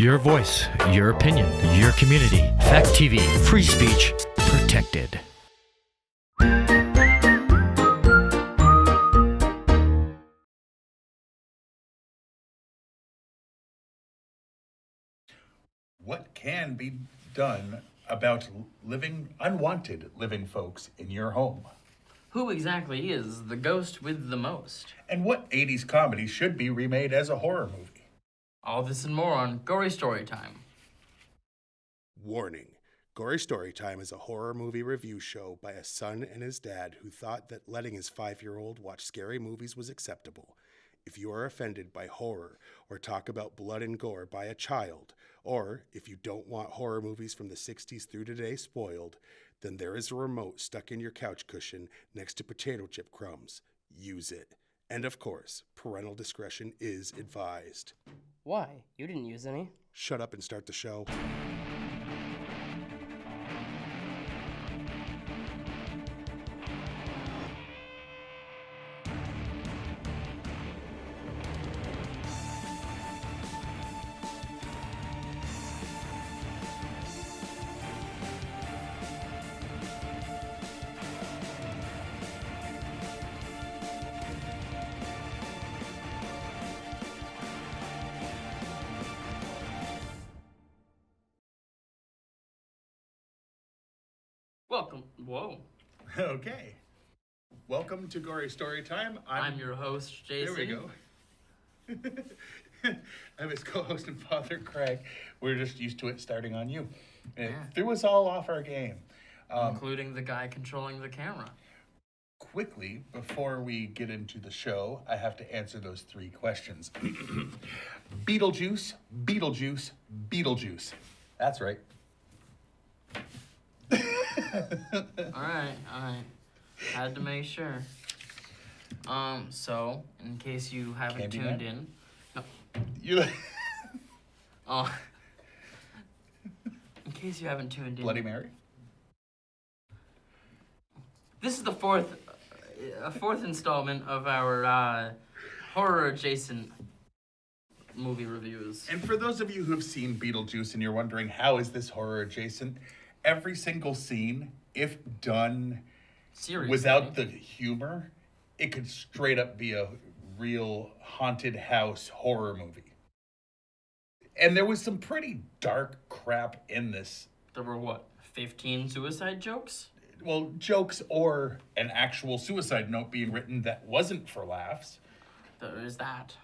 Your voice, your opinion, your community. Fact TV, free speech, protected. What can be done about unwanted living folks in your home? Who exactly is the ghost with the most? And what 80s comedy should be remade as a horror movie? All this and more on Gory Storytime. Warning. Gory Storytime is a horror movie review show by a son and his dad who thought that letting his 5-year-old watch scary movies was acceptable. If you are offended by horror or talk about blood and gore by a child, or if you don't want horror movies from the 60s through today spoiled, then there is a remote stuck in your couch cushion next to potato chip crumbs. Use it. And of course, parental discretion is advised. Why? You didn't use any. Shut up and start the show. Welcome. Whoa. Okay. Welcome to Gory Storytime. I'm your host, Jason. There we go. I'm his co-host and father, Craig. We're just used to it starting on you. It threw us all off our game. Including the guy controlling the camera. Quickly, before we get into the show, I have to answer those 3 questions. Beetlejuice, Beetlejuice, Beetlejuice. That's right. All right. Had to make sure. So, in case you haven't tuned in. No. You... In case you haven't tuned in. Bloody Mary? This is the fourth installment of our horror-adjacent movie reviews. And for those of you who have seen Beetlejuice and you're wondering, how is this horror adjacent? Every single scene, if done Seriously. without the humor, it could straight up be a real haunted house horror movie. And there was some pretty dark crap in this. There were, 15 suicide jokes? Well, jokes or an actual suicide note being written that wasn't for laughs. There is that.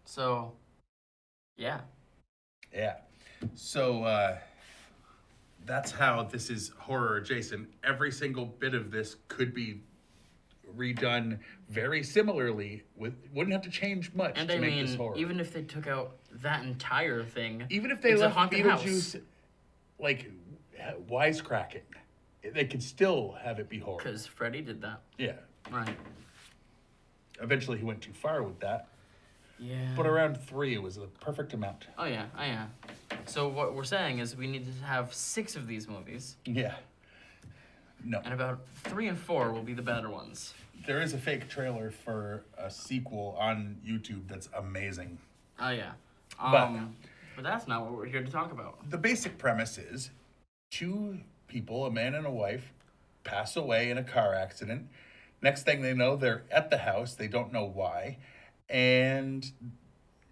So, yeah. Yeah. So, that's how this is horror adjacent. Every single bit of this could be redone very similarly. Wouldn't have to change much And to I make mean, this horror. even if they took out that entire thing, Even if they it's a left haunted Beetlejuice house. like wisecracking, they could still have it be horror. Because Freddy did that. Yeah. Right. Eventually he went too far with that. Yeah. But around 3 it was the perfect amount. Oh yeah. So what we're saying is we need to have 6 of these movies, Yeah. No. and about 3 and 4 will be the better ones. There is a fake trailer for a sequel on YouTube that's amazing. Oh yeah. But that's not what we're here to talk about. The basic premise is 2 people, a man and a wife, pass away in a car accident. Next thing they know, they're at the house. They don't know why. And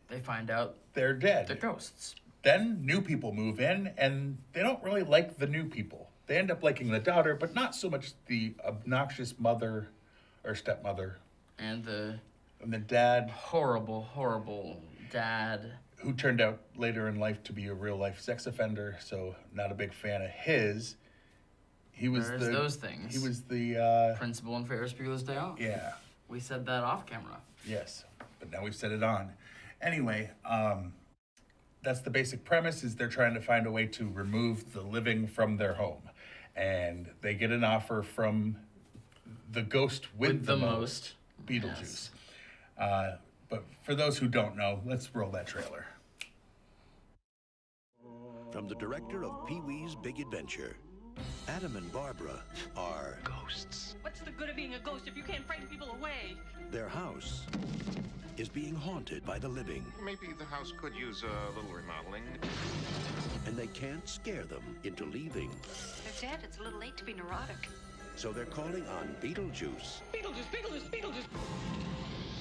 They find out they're dead. they're ghosts. Then new people move in, and they don't really like the new people. They end up liking the daughter, but not so much the obnoxious mother or stepmother. And the And the dad, horrible dad. who turned out later in life to be a real-life sex offender, so not a big fan of his. He was There's those things. He was the, Principal in Ferris Bueller's Day Off. yeah, We said that off camera. yes. But now we've set it on. Anyway, that's the basic premise, is they're trying to find a way to remove the living from their home. And they get an offer from the ghost with the most, Beetlejuice. Yes. But for those who don't know, let's roll that trailer. From the director of Pee-wee's Big Adventure, Adam and Barbara are Ghosts. What's the good of being a ghost if you can't frighten people away? their house is being haunted by the living. Maybe the house could use a little remodeling. they can't scare them into leaving. But Dad, it's a little late to be neurotic. So they're calling on Beetlejuice, Beetlejuice!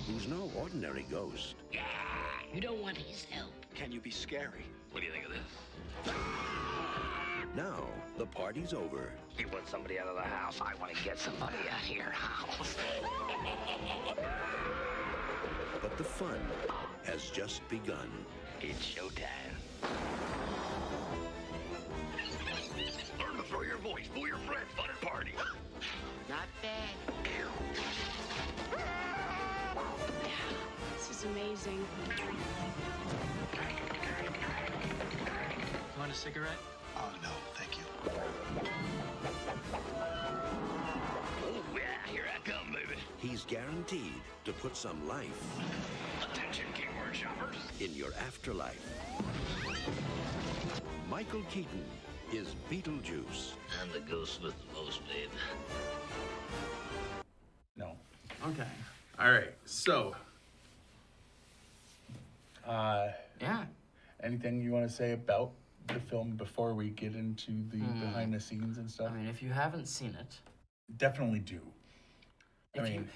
who's no ordinary ghost. You don't want his help. Can you be scary? What do you think of this? Now, the party's over. You want somebody out of the house? I want to get somebody out of your house. But the fun has just begun. It's showtime. Learn to throw your voice, fool your friends, fun and party. Not bad. This is amazing. Want a cigarette? Oh, no, thank you. Oh, yeah, here I come, baby. He's guaranteed to put some life Attention, keyboard shoppers. in your afterlife. Michael Keaton is Beetlejuice. I'm the ghost with the most, babe. No. Okay. All right. So, Yeah. anything you want to say about the film before we get into the behind the scenes and stuff? I mean, if you haven't seen it, Definitely do.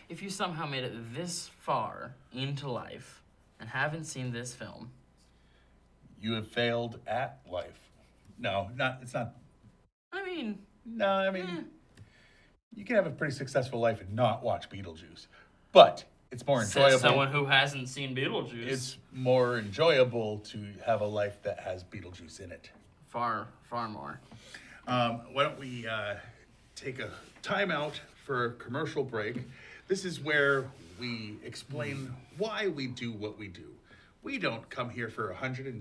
if you somehow made it this far into life and haven't seen this film, You have failed at life. No, not. It's not. I mean, No, I mean, you can have a pretty successful life and not watch Beetlejuice, but it's more enjoyable. says someone who hasn't seen Beetlejuice. It's more enjoyable to have a life that has Beetlejuice in it. far more. Why don't we take a timeout for a commercial break? This is where we explain why we do what we do. We don't come here for 6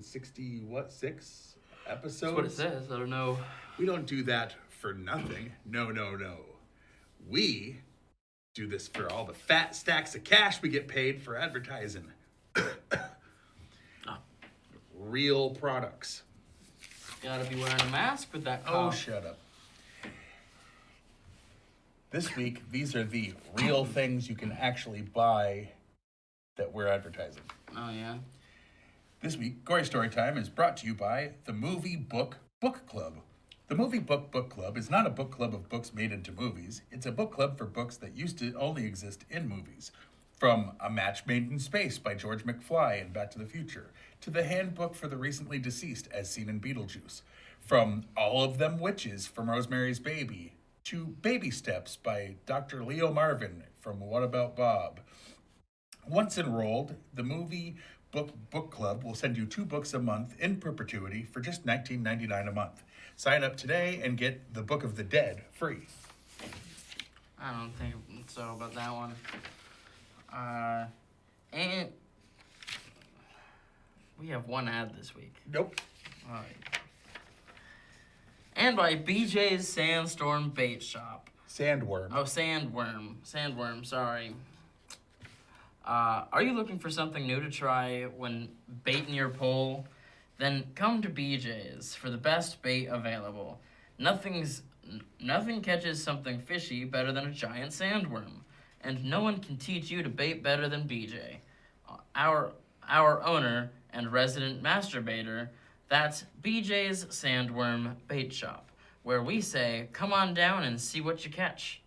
episodes? That's what it says. I don't know. We don't do that for nothing. No. We do this for all the fat stacks of cash we get paid for advertising. Real products. Gotta be wearing a mask with that Oh, cough. shut up. This week, these are the real things you can actually buy that we're advertising. Oh, yeah? This week, Gory Storytime is brought to you by the Movie Book Book Club. The Movie Book Book Club is not a book club of books made into movies. It's a book club for books that used to only exist in movies. From A Match Made in Space by George McFly in Back to the Future, to The Handbook for the Recently Deceased as seen in Beetlejuice. From All of Them Witches from Rosemary's Baby, to Baby Steps by Dr. Leo Marvin from What About Bob. Once enrolled, the Movie Book Club will send you 2 books a month in perpetuity for just $19.99 a month. Sign up today and get The Book of the Dead free. I don't think so about that one. And we have one ad this week. Nope. All right. And by BJ's Sandstorm Bait Shop. Sandworm. Oh, Sandworm, sorry. Are you looking for something new to try when baiting your pole? Then come to BJ's for the best bait available. Nothing catches something fishy better than a giant sandworm. And no one can teach you to bait better than BJ. Our owner and resident masturbator, that's BJ's Sandworm Bait Shop, where we say, come on down and see what you catch.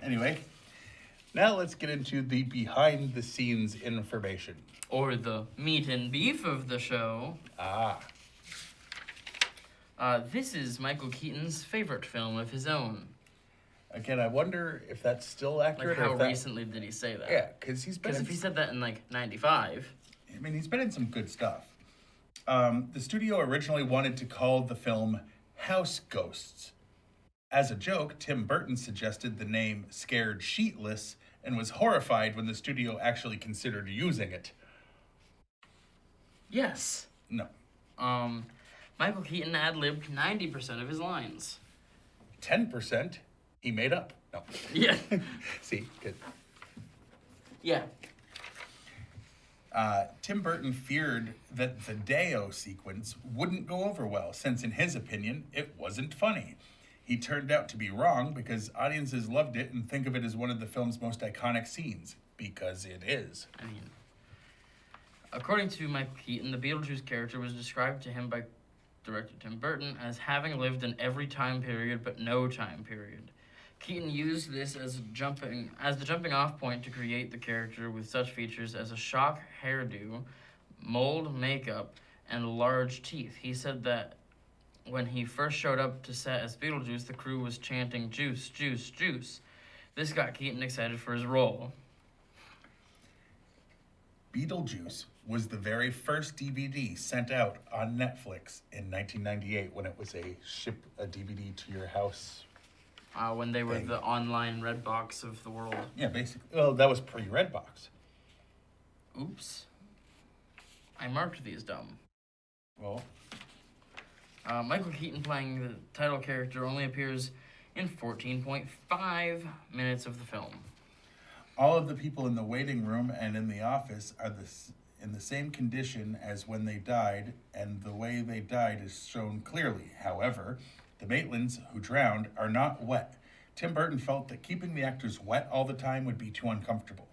Anyway, now let's get into the behind-the-scenes information. Or the meat and beef of the show. This is Michael Keaton's favorite film of his own. Again, I wonder if that's still accurate. Like, how or if that... recently did he say that? Yeah, because he's been. Because if he said that in like '95. I mean, he's been in some good stuff. The studio originally wanted to call the film House Ghosts. As a joke, Tim Burton suggested the name Scared Sheetless and was horrified when the studio actually considered using it. Yes. No. Michael Keaton ad-libbed 90% of his lines. 10% he made up. No. Yeah. See, good. Yeah. Tim Burton feared that the Deo sequence wouldn't go over well, since in his opinion, it wasn't funny. He turned out to be wrong because audiences loved it and think of it as one of the film's most iconic scenes, because it is. I mean, according to Michael Keaton, the Beetlejuice character was described to him by director Tim Burton as having lived in every time period but no time period. Keaton used this as the jumping off point to create the character with such features as a shock hairdo, mold makeup, and large teeth. He said that when he first showed up to set as Beetlejuice, the crew was chanting "Juice, juice, juice." This got Keaton excited for his role. Beetlejuice was the very first DVD sent out on Netflix in 1998 when it was a ship a DVD to your house. When they were thing. the online Redbox of the world. Yeah, basically. Well, that was pre-Redbox. Oops. I marked these dumb. Well, Michael Keaton playing the title character only appears in 14.5 minutes of the film. all of the people in the waiting room and in the office are in the same condition as when they died, and the way they died is shown clearly. However, the Maitlands who drowned are not wet. Tim Burton felt that keeping the actors wet all the time would be too uncomfortable.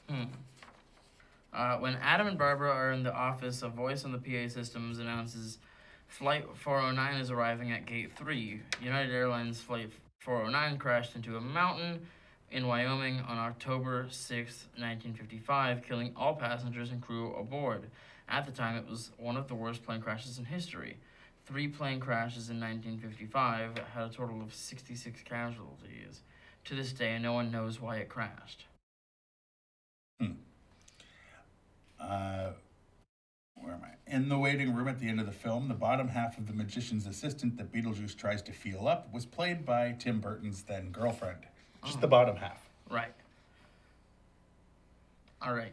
When Adam and Barbara are in the office, a voice on the PA systems announces Flight 409 is arriving at Gate 3. United Airlines Flight 409 crashed into a mountain in Wyoming on October 6, 1955, killing all passengers and crew aboard. At the time, it was one of the worst plane crashes in history. 3 plane crashes in 1955 had a total of 66 casualties. To this day, no one knows why it crashed. Where am I? In the waiting room at the end of the film, the bottom half of the magician's assistant that Beetlejuice tries to feel up was played by Tim Burton's then girlfriend. Just the bottom half. Right. All right.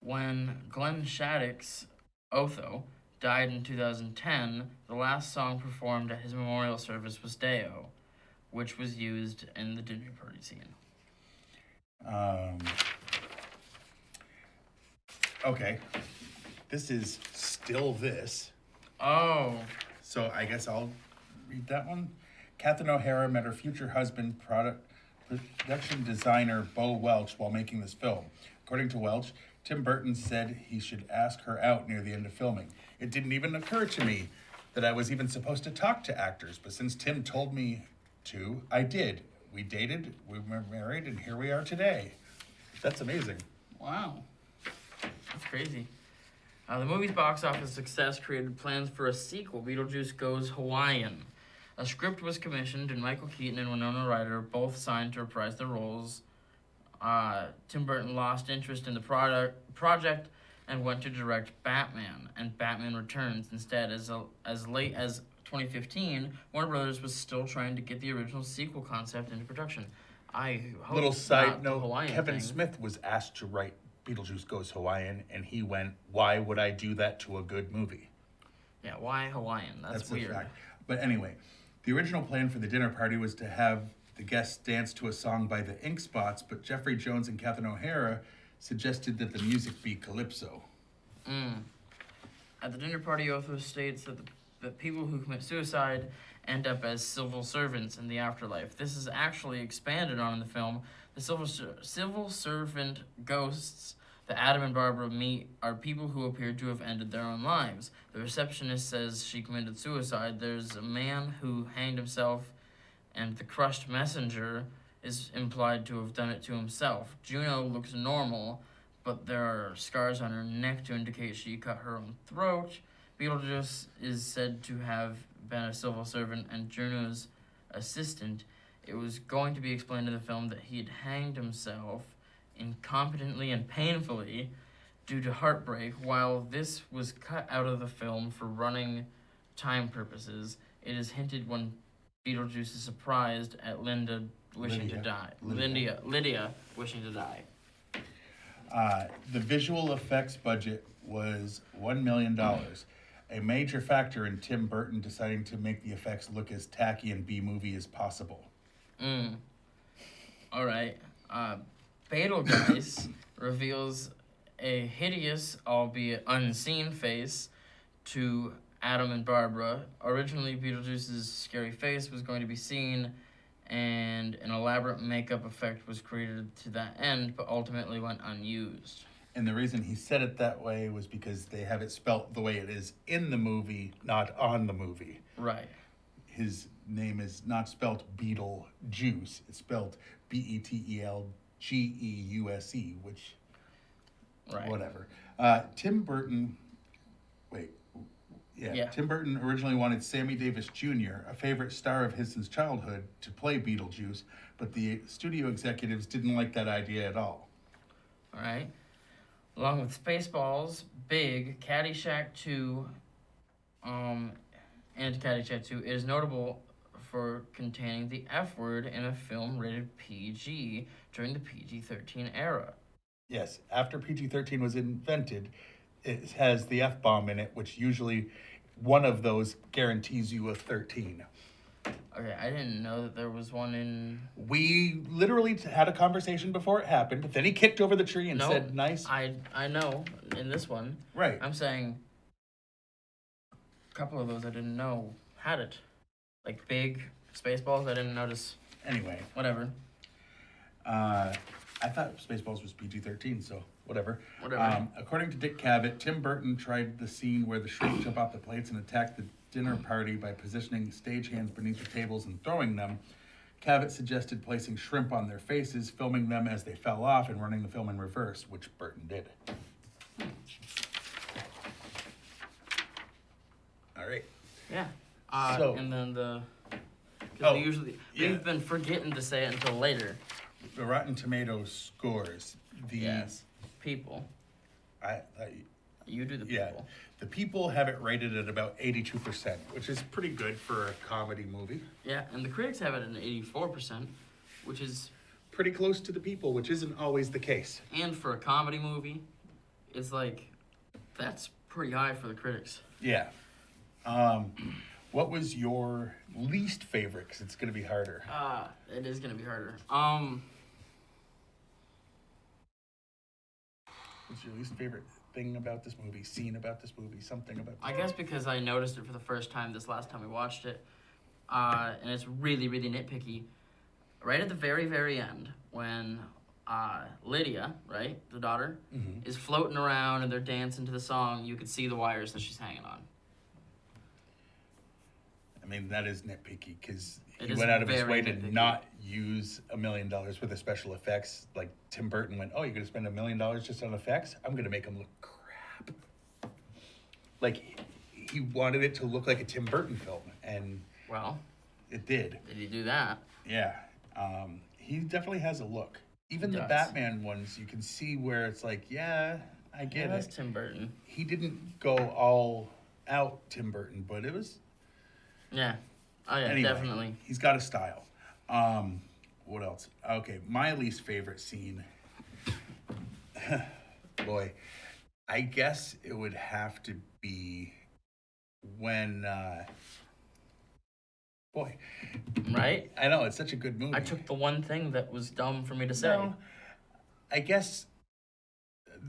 When Glenn Shattuck's Otho died in 2010, the last song performed at his memorial service was Deo, which was used in the dinner party scene. Okay. This is still this. Oh. So I guess I'll read that one. Catherine O'Hara met her future husband, production designer Bo Welch, while making this film. According to Welch, Tim Burton said he should ask her out near the end of filming. It didn't even occur to me that I was even supposed to talk to actors, but since Tim told me to, I did. We dated, we were married, and here we are today. That's amazing. Wow. That's crazy. The movie's box office success created plans for a sequel, Beetlejuice Goes Hawaiian. A script was commissioned, and Michael Keaton and Winona Ryder both signed to reprise their roles. Tim Burton lost interest in the project and went to direct Batman and Batman Returns instead. As late as 2015, Warner Brothers was still trying to get the original sequel concept into production. I hope Little side note, Hawaiian Kevin thing. Smith was asked to write Beetlejuice Goes Hawaiian, and he went, why would I do that to a good movie? Yeah, why Hawaiian? That's weird. A fact. But anyway, the original plan for the dinner party was to have the guests dance to a song by the Ink Spots, but Jeffrey Jones and Catherine O'Hara suggested that the music be calypso. At the dinner party, Otho states that the people who commit suicide end up as civil servants in the afterlife. This is actually expanded on in the film. The civil servant ghosts that Adam and Barbara meet are people who appear to have ended their own lives. The receptionist says she committed suicide. There's a man who hanged himself, and the crushed messenger is implied to have done it to himself. Juno looks normal, but there are scars on her neck to indicate she cut her own throat. Beetlejuice is said to have been a civil servant and Juno's assistant. It was going to be explained in the film that he had hanged himself incompetently and painfully due to heartbreak. While this was cut out of the film for running time purposes, it is hinted when Beetlejuice is surprised at Lydia wishing to die. The visual effects budget was $1 million, a major factor in Tim Burton deciding to make the effects look as tacky and B-movie as possible. All right. Beetlejuice reveals a hideous, albeit unseen face to Adam and Barbara. Originally, Beetlejuice's scary face was going to be seen, and an elaborate makeup effect was created to that end, but ultimately went unused. And the reason he said it that way was because they have it spelt the way it is in the movie, not on the movie. Right. His name is not spelt Beetlejuice. It's spelled Betelgeuse, which, right. Whatever. Tim Burton originally wanted Sammy Davis Jr., a favorite star of his since childhood, to play Beetlejuice, but the studio executives didn't like that idea at all. All right. Along with Spaceballs, Big, Caddyshack 2, and Caddyshack 2, it is notable for containing the F word in a film rated PG during the PG-13 era. Yes, after PG-13 was invented, it has the F-bomb in it, which usually one of those guarantees you a 13. Okay, I didn't know that there was one in... We literally had a conversation before it happened. Then he kicked over the tree and said, nice. I know, in this one. Right. I'm saying a couple of those I didn't know had it. Like Big, Spaceballs, I didn't notice. Anyway. Whatever. I thought Spaceballs was PG-13, so whatever. Whatever. According to Dick Cavett, Tim Burton tried the scene where the shrimp jump off the plates and attack the dinner party by positioning stagehands beneath the tables and throwing them. Cavett suggested placing shrimp on their faces, filming them as they fell off, and running the film in reverse, which Burton did. All right. Yeah. And then we've been forgetting to say it until later. The Rotten Tomatoes scores. People. You do the people. Yeah. The people have it rated at about 82%, which is pretty good for a comedy movie. Yeah, and the critics have it at 84%, which is... pretty close to the people, which isn't always the case. And for a comedy movie, it's like, that's pretty high for the critics. Yeah. What was your least favorite? Because it's going to be harder. It is going to be harder. What's your least favorite thing about this movie, scene about this movie, something about this I guess because I noticed it for the first time this last time we watched it, and it's really, really nitpicky. Right at the very, very end, when Lydia, right, the daughter, is floating around and they're dancing to the song, you could see the wires that she's hanging on. I mean, that is nitpicky because he went out of his way to not use $1 million worth of special effects. Like Tim Burton went, oh, you're going to spend $1 million just on effects? I'm going to make them look crap. Like, he wanted it to look like a Tim Burton film, and well, it did. Did he do that? Yeah. He definitely has a look. Even the Batman ones, you can see where it's like, yeah, I get it. That's Tim Burton. He didn't go all out Tim Burton, but it was... Yeah. Oh, yeah, anyway, definitely. He's got a style. What else? Okay, my least favorite scene. Boy, I guess it would have to be when... Boy. Right? I know, it's such a good movie. I took the one thing that was dumb for me to say. No, I guess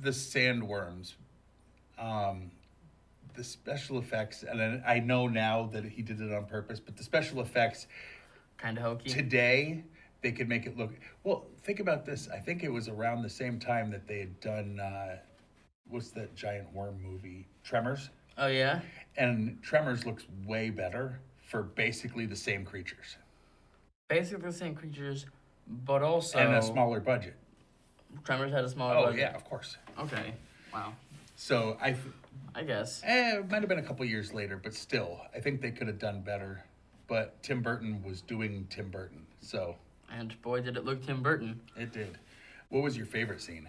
the sandworms. The special effects, and I know now that he did it on purpose, but the special effects... kind of hokey. Today, they could make it look... Well, think about this. I think it was around the same time that they had done... what's that giant worm movie? Tremors? Oh, yeah? And Tremors looks way better for basically the same creatures. Basically the same creatures, but also... and a smaller budget. Tremors had a smaller budget? Oh, yeah, of course. Okay, wow. So, I guess. It might have been a couple years later, but still, I think they could have done better. But Tim Burton was doing Tim Burton, so... And boy, did it look Tim Burton. It did. What was your favorite scene?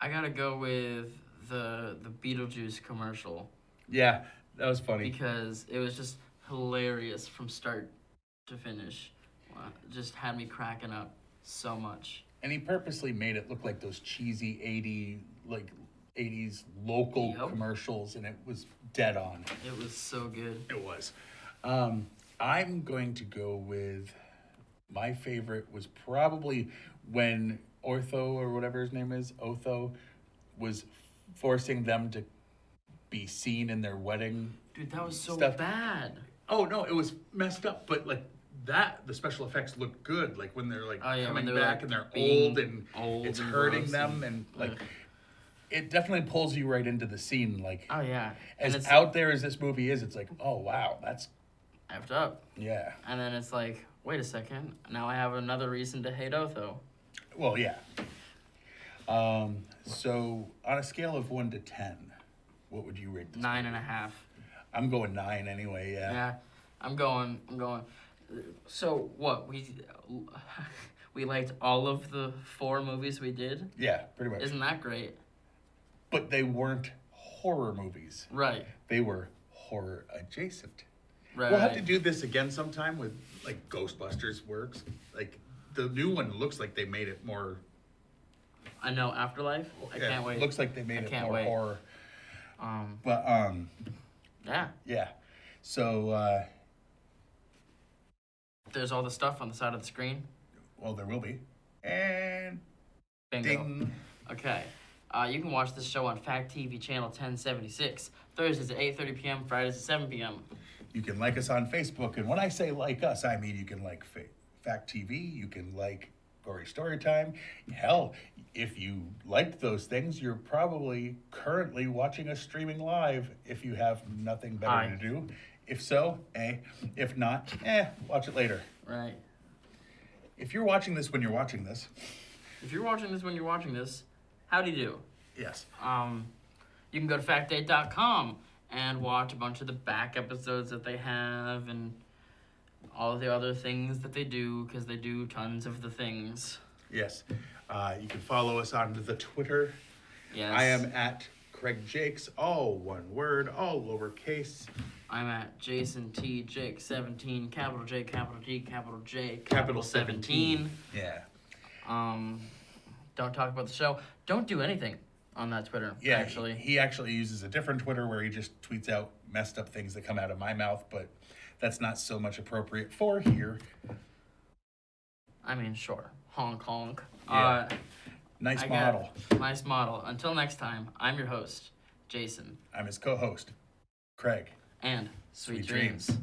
I gotta go with the Beetlejuice commercial. Yeah, that was funny. Because it was just hilarious from start to finish. Wow, it just had me cracking up so much. And he purposely made it look like those cheesy 80s local commercials, and it was dead on. It was so good. It was. I'm going to go with my favorite was probably when Otho, or whatever his name is, was forcing them to be seen in their wedding. Dude, that was so stuff. bad. Oh no, it was messed up, but like the special effects look good. Like when they're like coming they're, back like, and they're being old and it's and hurting gross them and like ugh. it definitely pulls you right into the scene. Like Oh yeah, as it's out there as this movie is, it's like, oh wow, that's effed up. yeah. And then it's like, wait a second, now I have another reason to hate Otho. Well, yeah. So on a scale of 1 to 10, what would you rate this? 9.5. I'm going 9 anyway. Yeah. Yeah, I'm going. So what we liked all of the 4 movies we did. Yeah, pretty much. Isn't that great? But they weren't horror movies. Right. They were horror adjacent. Right. We'll have to do this again sometime with like Ghostbusters works. Like the new one looks like they made it more. I know Afterlife. I can't wait. Looks like they made it more horror. Yeah. Yeah. So there's all the stuff on the side of the screen. Well, there will be. And Bingo. ding. Okay. You can watch this show on Fact TV channel 1076. Thursdays at 8:30 p.m. Fridays at 7 p.m. You can like us on Facebook, and when I say like us, I mean you can like Fact TV, you can like Gory Storytime. Hell, if you liked those things, you're probably currently watching us streaming live if you have nothing better to do. If so, if not, watch it later. Right. If you're watching this when you're watching this. If you're watching this when you're watching this, howdy do. Yes. You can go to factdate.com and watch a bunch of the back episodes that they have and all of the other things that they do, because they do tons of the things. Yes. You can follow us on the Twitter. Yes. I am at Craig Jakes, all one word, all lowercase. I'm at Jason T. Jake 17, capital J, capital T, capital J, Capital 17. Yeah. Don't talk about the show. Don't do anything on that Twitter, yeah, actually. He actually uses a different Twitter where he just tweets out messed up things that come out of my mouth, but that's not so much appropriate for here. I mean, sure. Honk, honk. Yeah. Nice model. Nice model. Until next time, I'm your host, Jason. I'm his co-host, Craig. And sweet dreams.